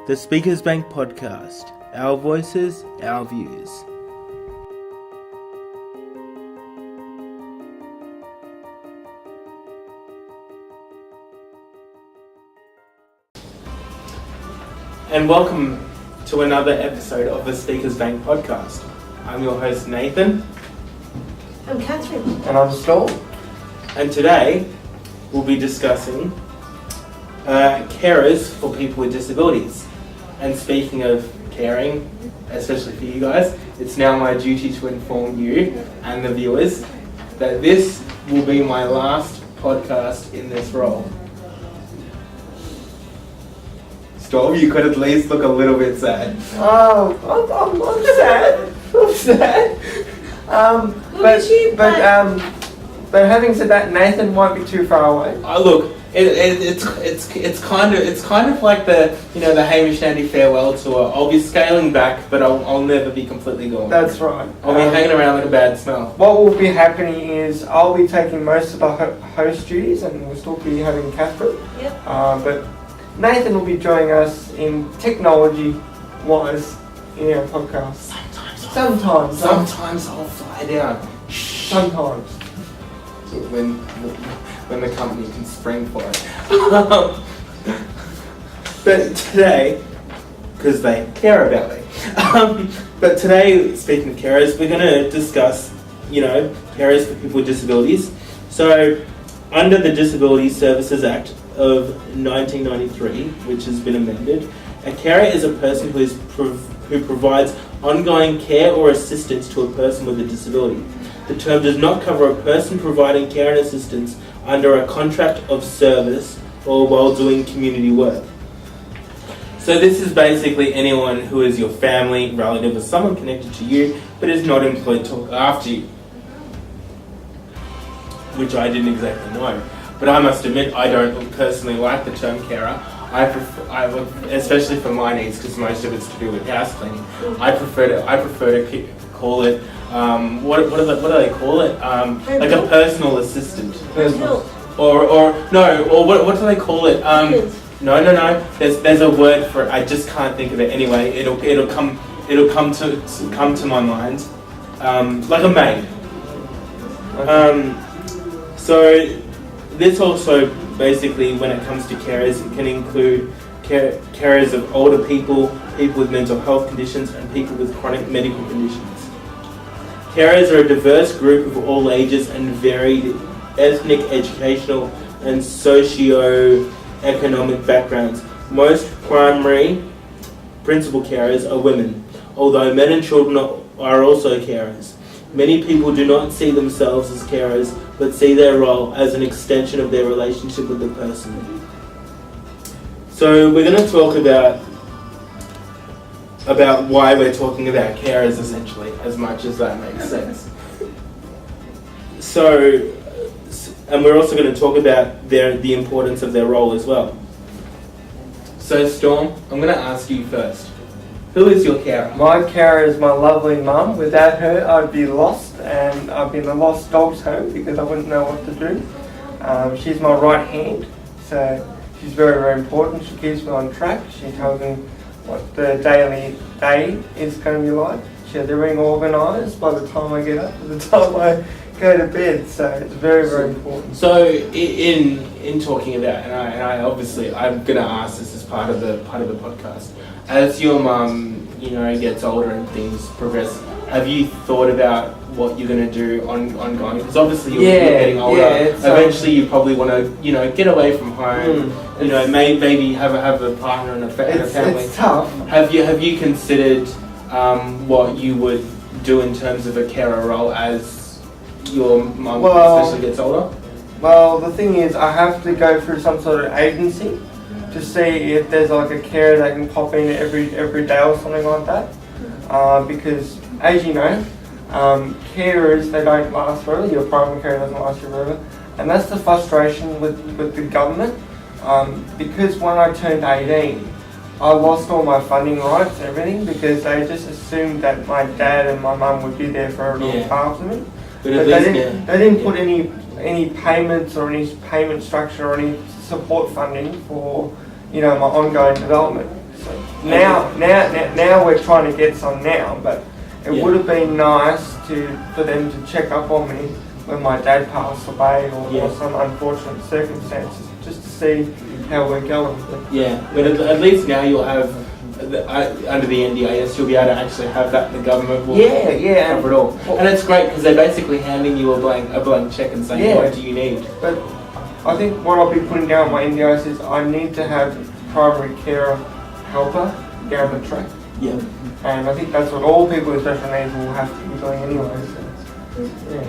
The Speakers Bank Podcast. Our voices, our views. And welcome to another episode of the Speakers Bank Podcast. I'm your host Nathan. I'm Catherine. And I'm Storm. And today we'll be discussing carers for people with disabilities. And speaking of caring, especially for you guys, it's now my duty to inform you and the viewers that this will be my last podcast in this role. Storm, you could at least look a little bit sad. I'm sad. I'm sad. But having said that, Nathan might be too far away. Look, it's kind of like the Hamish and Andy farewell tour. I'll be scaling back, but I'll never be completely gone. That's right. I'll be hanging around like a bad smell. What will be happening is I'll be taking most of the host duties, and we'll still be having Catherine. Yep. But Nathan will be joining us in technology-wise in our podcast. Sometimes I'll fly down. Sometimes. When the company can spring for it. But today, because they care about me. But today, speaking of carers, we're going to discuss, carers for people with disabilities. So, under the Disabilities Services Act of 1993, which has been amended, a carer is a person who provides ongoing care or assistance to a person with a disability. The term does not cover a person providing care and assistance under a contract of service or while doing community work. So this is basically anyone who is your family, relative, or someone connected to you, but is not employed to look after you. Which I didn't exactly know. But I must admit, I don't personally like the term carer. I prefer, especially for my needs, because most of it's to do with house cleaning. I prefer to call it what do they call it? Like a personal assistant. Or what do they call it? No. There's a word for it. I just can't think of it. Anyway, it'll come to my mind. Like a maid. So this also basically, when it comes to carers, it can include carers of older people, people with mental health conditions, and people with chronic medical conditions. Carers are a diverse group of all ages and varied ethnic, educational, and socio-economic backgrounds. Most primary principal carers are women, although men and children are also carers. Many people do not see themselves as carers, but see their role as an extension of their relationship with the person. So we're going to talk about why we're talking about carers, essentially, as much as that makes sense. So, and we're also going to talk about the importance of their role as well. So Storm, I'm going to ask you first. Who is your carer? My carer is my lovely mum. Without her, I'd be lost, and I'd be in a lost dog's home because I wouldn't know what to do. She's my right hand, so she's very, very important. She keeps me on track. She tells me what the daily day is going to be like. She has everything organised by the time I get up to the time I go to bed, so it's very, very important. So in talking about, and I obviously I'm going to ask this as part of the podcast. As your mum, gets older and things progress, have you thought about what you're going to do ongoing? Because obviously you're getting older. Eventually you probably want to, get away from home. Maybe have a partner and a family. It's tough. Have you considered what you would do in terms of a carer role as your mum especially gets older? Well, the thing is, I have to go through some sort of agency to see if there's like a carer that can pop in every day or something like that. Because, as you know, carers, they don't last forever. Your primary carer doesn't last forever. And that's the frustration with the government. Because when I turned 18, I lost all my funding rights and everything because they just assumed that my dad and my mum would be there for a little after me. But they didn't put any payments or any payment structure or any support funding for my ongoing development. So now we're trying to get some now, but it Yeah. would have been nice for them to check up on me when my dad passed away Yeah. or some unfortunate circumstances, just to see how we're going. Yeah, but at least now you'll have, under the NDIS, you'll be able to actually have that. The government will Yeah, cover it all. And it's great because they're basically handing you a blank check and saying, Yeah. what do you need? But I think what I'll be putting down on my NDIS is I need to have primary care helper down the track. Yeah. And I think that's what all people with special needs will have to be doing anyway. So, yeah.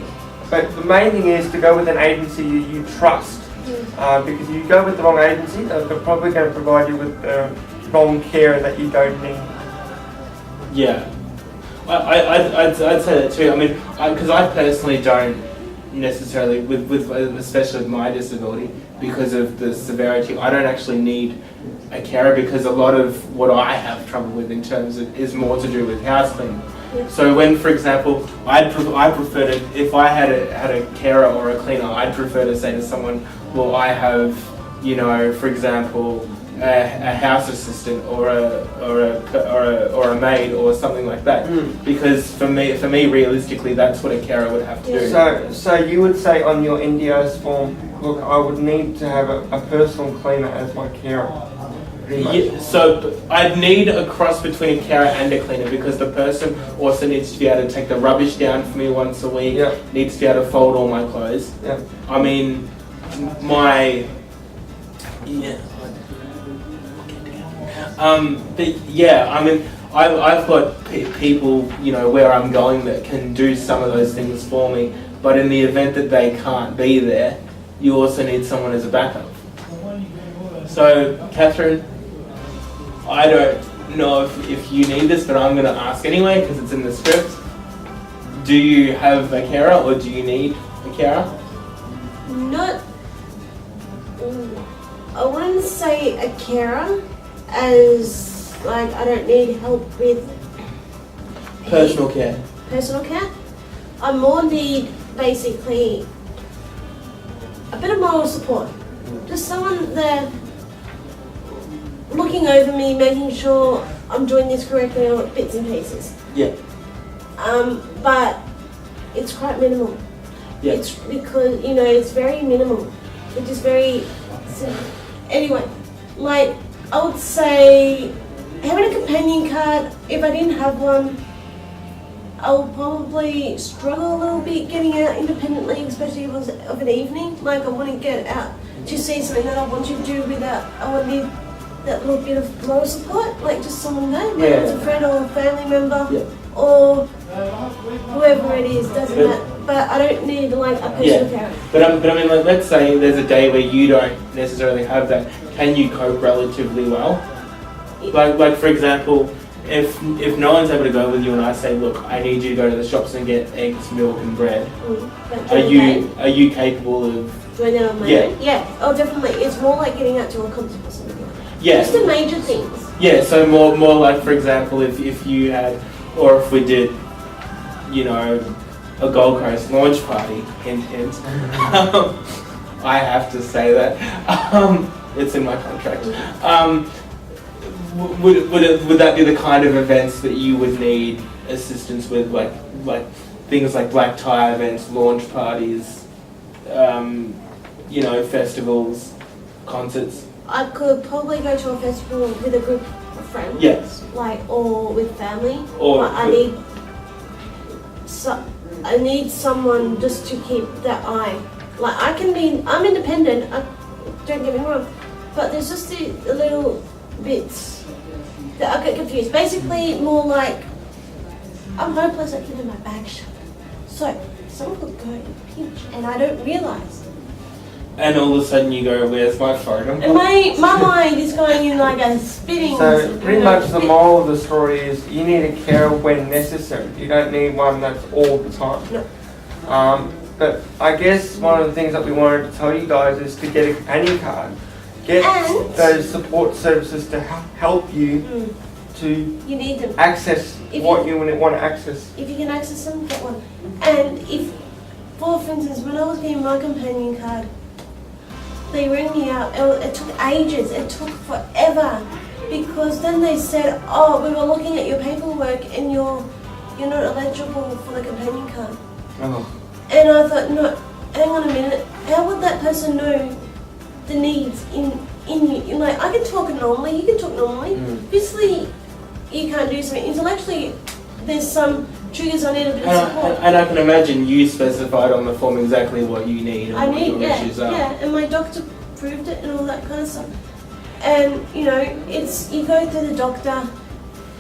But the main thing is to go with an agency you trust. Because if you go with the wrong agency, they're probably going to provide you with the wrong care that you don't need. Yeah. I'd say that too. I mean, because I personally don't necessarily, especially with my disability, because of the severity, I don't actually need a carer because a lot of what I have trouble with in terms of is more to do with house cleaning. So when, for example, I prefer to, if I had a carer or a cleaner, I'd prefer to say to someone, well, I have, you know, for example, a house assistant or a maid or something like that. Because for me, realistically, that's what a carer would have to do. So you would say on your NDIS form, look, I would need to have a personal cleaner as my carer. Yeah, so I'd need a cross between a carer and a cleaner because the person also needs to be able to take the rubbish down for me once a week, needs to be able to fold all my clothes. Yeah. I mean, but yeah, I mean, I've got people, you know, where I'm going that can do some of those things for me, but in the event that they can't be there, you also need someone as a backup. So, Catherine, I don't know if you need this, but I'm going to ask anyway because it's in the script. Do you have a carer or do you need a carer? Not. I wouldn't say a carer, as like I don't need help with Personal care. personal care. I more need basically a bit of moral support. Just someone there looking over me, making sure I'm doing this correctly on bits and pieces. Yeah. But it's quite minimal. Yeah. It's because, you know, it's very minimal. It's just very simple. Anyway, like, I would say having a companion card, if I didn't have one, I would probably struggle a little bit getting out independently, especially if it was of an evening. Like, I want to get out to see something that I want to do without, I would need that little bit of moral support, like just someone there, whether it's a friend or a family member, or whoever it is, doesn't matter. But I don't need like a personal carer. But I mean, like, let's say there's a day where you don't necessarily have that. Can you cope relatively well? Like for example, if no one's able to go with you and I say, look, I need you to go to the shops and get eggs, milk, and bread. Are you capable of doing that on my own? Yeah. Oh, definitely. It's more like getting out to a concert or something. Yeah. Just the major things. Yeah. So more like, for example, if you had, or if we did, you know, a Gold Coast launch party, hint hint. I have to say that. It's in my contract. Would that be the kind of events that you would need assistance with, like things like black tie events, launch parties, you know, festivals, concerts? I could probably go to a festival with a group of friends. Yes. Like, or with family. Or but I need someone just to keep that eye. Like, I'm independent, don't get me wrong, but there's just the little bits that I get confused. Basically, more like, I'm hopeless at keeping my bag shut. So, someone could go and pinch, and I don't realise. And all of a sudden you go, where's my phone? And my mind is going in like a spinning. So pretty much the moral of the story is you need a carer when necessary. You don't need one that's all the time. No. But I guess one of the things that we wanted to tell you guys is to get a companion card. Get those support services to help you to you need them. access what you want to access. If you can access them, get one. And if, for instance, when I was getting my companion card, they rang me out. It took ages. It took forever. because then they said, oh, we were looking at your paperwork and you're not eligible for the companion card. Oh. And I thought, no, hang on a minute, how would that person know the needs in you? Like, I can talk normally, you can talk normally. Obviously, you can't do something. Intellectually, there's some triggers I need a bit of support. And I can imagine you specified on the form exactly what you need and I what need, your issues are. yeah, and my doctor proved it and all that kind of stuff. And, you know, it's, you go to the doctor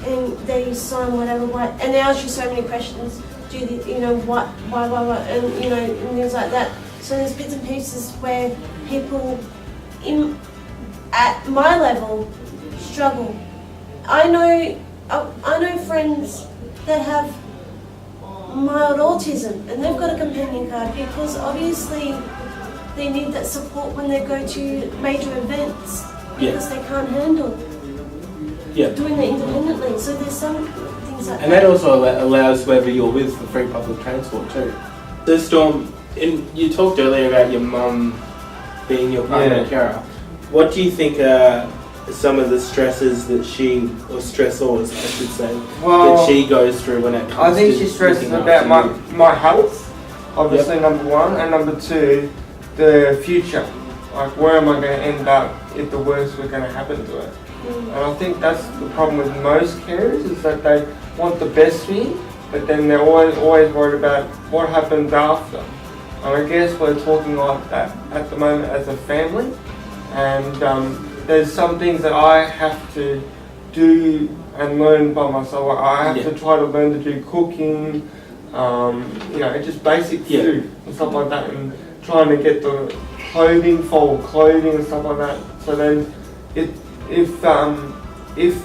and they sign whatever, and they ask you so many questions. Do the, you know, what, why, and, you know, and things like that. So there's bits and pieces where people at my level struggle. I know friends that have mild autism and they've got a companion card because obviously they need that support when they go to major events because they can't handle doing it independently. So there's some things like that. And that also allows whoever you're with for free public transport too. So Storm, you talked earlier about your mum being your primary carer. What do you think are some of the stresses that she, or stressors I should say, that she goes through when it comes to I think she stresses about my health, obviously number one, and number two, the future. Like, where am I going to end up if the worst were going to happen to her? And I think that's the problem with most carers, is that they want the best for you, but then they're always worried about what happens after. And I guess we're talking like that at the moment as a family, and there's some things that I have to do and learn by myself. I have to try to learn to do cooking, you know, just basic food and stuff like that, and trying to get the fold clothing and stuff like that. So then, if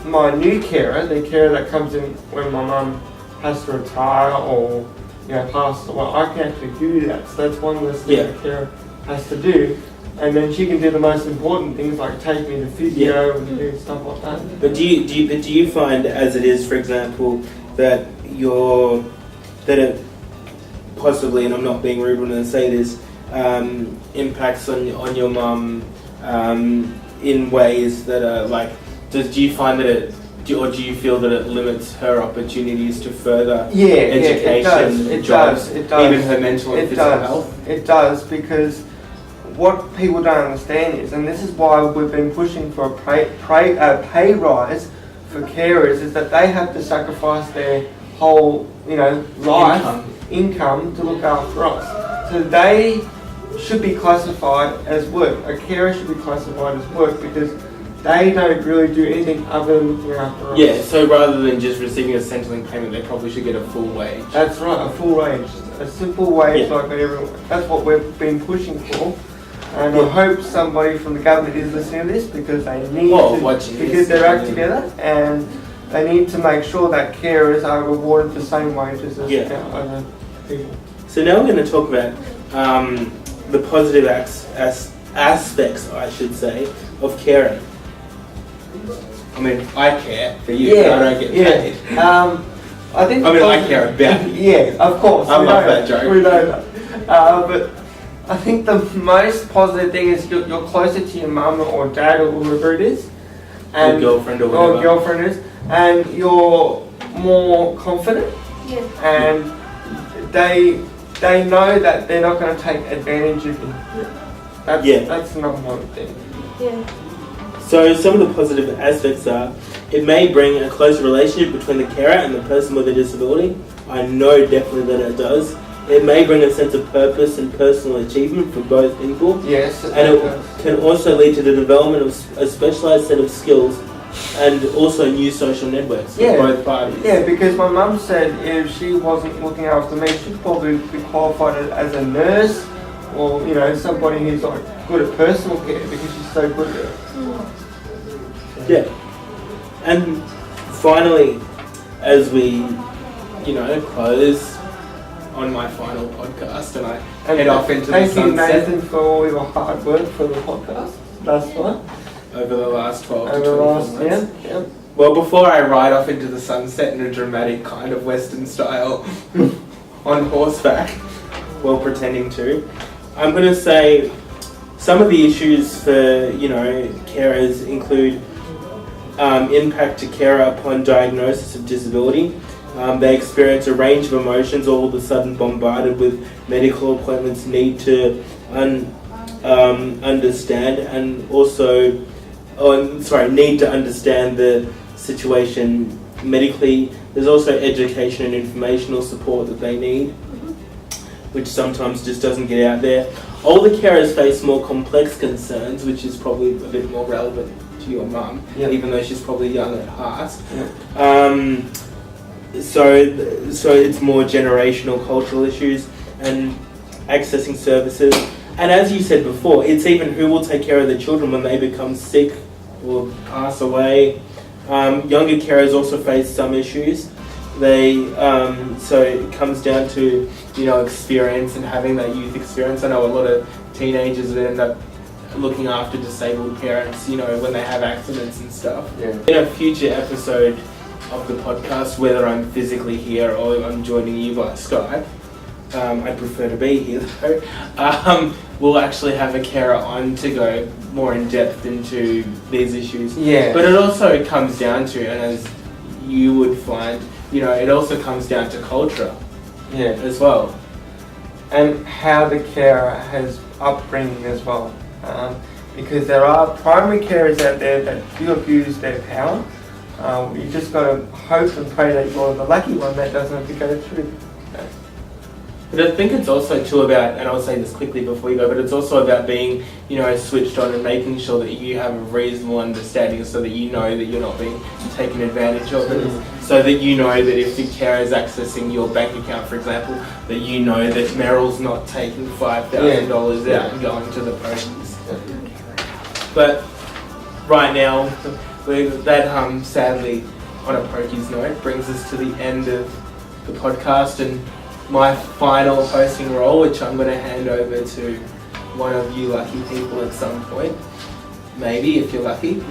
my new carer, the carer that comes in when my mum has to retire or, you know, pass away, I can actually do that. So that's one less thing the carer has to do. And then she can do the most important things like take me to physio and do stuff like that. But do you find, as it is, for example, that it possibly, and I'm not being rude when I say this, impacts on your mum in ways that are like, do you find that or do you feel that it limits her opportunities to further education, jobs, even her mental and physical health? It does, because what people don't understand is, and this is why we've been pushing for a pay rise for carers, is that they have to sacrifice their whole, you know, life income to look after us. So they should be classified as work. A carer should be classified as work because they don't really do anything other than looking after us. Yeah, so rather than just receiving a Centrelink payment, they probably should get a full wage. That's right, a full wage. A simple wage like everyone. That's what we've been pushing for. And I hope somebody from the government is listening to this, because they need to get their act together, and they need to make sure that carers are rewarded the same wages as other people. So now we're going to talk about the positive aspects, I should say, of caring. I mean, I care for you, but I don't get paid. I care about you. Yeah, of course. I love that joke. We know that. But I think the most positive thing is you're closer to your mum or dad or whoever it is, and your girlfriend or whatever. Or girlfriend is, and you're more confident, and they know that they're not going to take advantage of you. That's the number one thing. Yeah. So some of the positive aspects are, it may bring a closer relationship between the carer and the person with a disability. I know definitely that it does. It may bring a sense of purpose and personal achievement for both people. Yes, and it can also lead to the development of a specialised set of skills and also new social networks for both parties. Yeah, because my mum said if she wasn't looking after me, she'd probably be qualified as a nurse, or, you know, somebody who's like good at personal care because she's so good at it. Yeah. And finally, as we, you know, close on my final podcast and I head off into the sunset. Thank you, Nathan, for all your hard work for the podcast. That's fine. Over the last 12 to 24 months. Yeah. Well, before I ride off into the sunset in a dramatic kind of Western style on horseback, well pretending to, I'm going to say some of the issues for, you know, carers include impact to carer upon diagnosis of disability. They experience a range of emotions, all of a sudden bombarded with medical appointments, need to understand, and also, need to understand the situation medically. There's also education and informational support that they need, which sometimes just doesn't get out there. Older carers face more complex concerns, which is probably a bit more relevant to your mum, even though she's probably young at heart. So it's more generational cultural issues and accessing services. And as you said before, it's even who will take care of the children when they become sick or pass away. Younger carers also face some issues. So it comes down to, experience and having that youth experience. I know a lot of teenagers that end up looking after disabled parents, when they have accidents and stuff. In a future episode of the podcast, whether I'm physically here or I'm joining you by Skype, I prefer to be here though, we'll actually have a carer on to go more in depth into these issues. But it also comes down to, and as you would find, it also comes down to culture as well. And how the carer has upbringing as well. Because there are primary carers out there that do abuse their power. You just got to hope and pray that you're the lucky one that doesn't have to go through that. But I think it's also too about, and I'll say this quickly before you go, but it's also about being, switched on and making sure that you have a reasonable understanding so that you know that you're not being taken advantage of. So that you know that if the carer is accessing your bank account, for example, that you know that Meryl's not taking $5,000 out and going to the pokies. But right now, that sadly, on a pokies note, brings us to the end of the podcast and my final hosting role, which I'm going to hand over to one of you lucky people at some point. Maybe, if you're lucky.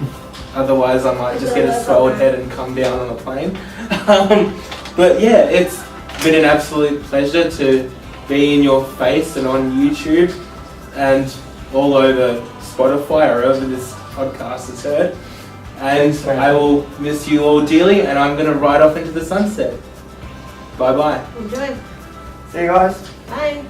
Otherwise, I might just get a swelled head and come down on a plane. But yeah, it's been an absolute pleasure to be in your face and on YouTube and all over Spotify or over this podcast is heard. And I will miss you all dearly, and I'm going to ride off into the sunset. Bye-bye. Enjoy. See you guys. Bye.